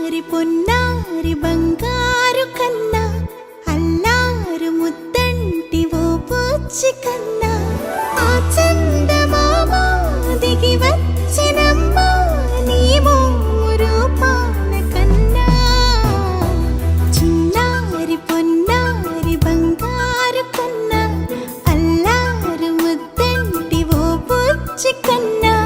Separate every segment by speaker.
Speaker 1: చిన్నారి పొన్నారి బంగారు కన్నా అల్లారు ముద్దంటి ఓ పూచి కన్నా ఆ చందమామ దిగి వచ్చినమ్మా నీ రూపాల కన్నా చిన్నారి పొన్నారి బంగారు కన్నా అల్లారు ముద్దంటి ఓ పూచి కన్నా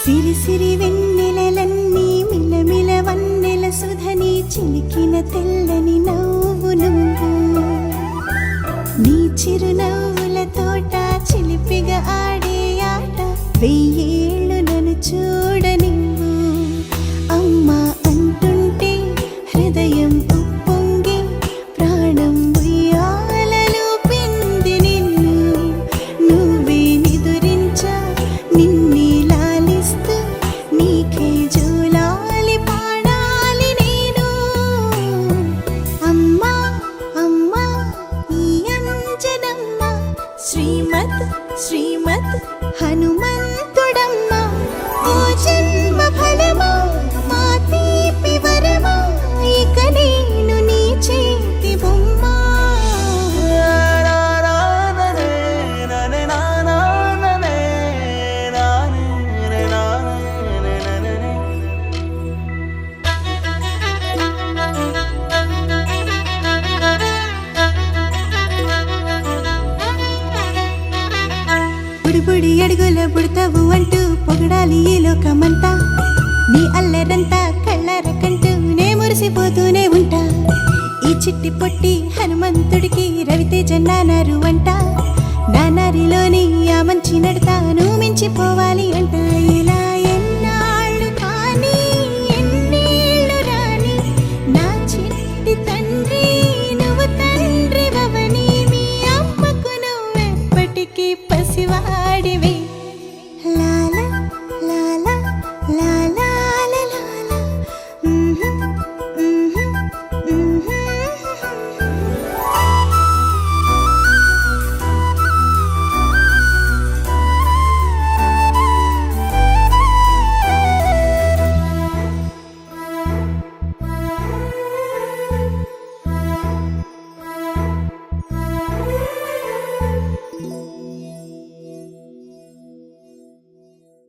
Speaker 1: సిరి సిరి వెన్నెలలన్నీ మిలమిల వన్నెల సుధని చిలికిన తెల్లని నవ్వు నువ్వు నీ చిరునవ్వుల తోట చిలిపిగా ఆడే ఆట వెయ్యేళ్ళు నన్ను చూడనివ్వు అమ్మా అంటుంటే హృదయం ఉప్పొంగి ప్రాణం ఉయ్యాలలో పిండి నిన్ను నువ్వే నిదురించా నిన్నే నీకే జూలాలి పాడాలి నేను అమ్మా అమ్మా ఈ అంజనమ్మ శ్రీమత్ శ్రీమత్ హనుమంతుడమ్మ ఓ జన్మ ఫలమా మా తీపి వరమా ఇక నేను నీ చేతి బొమ్మ బుడి అడుగుల బుడతావు అంటూ పొగడాలి ఈ లోకమంతా నీ అల్లరంతా కళ్ళరకంటూ నే మురిసిపోతూనే ఉంటా ఈ చిట్టి పొట్టి హనుమంతుడికి రవితేజ నానారు అంట నానారిలోని ఆ మంచి నడతాను మించిపోవాలి అంట.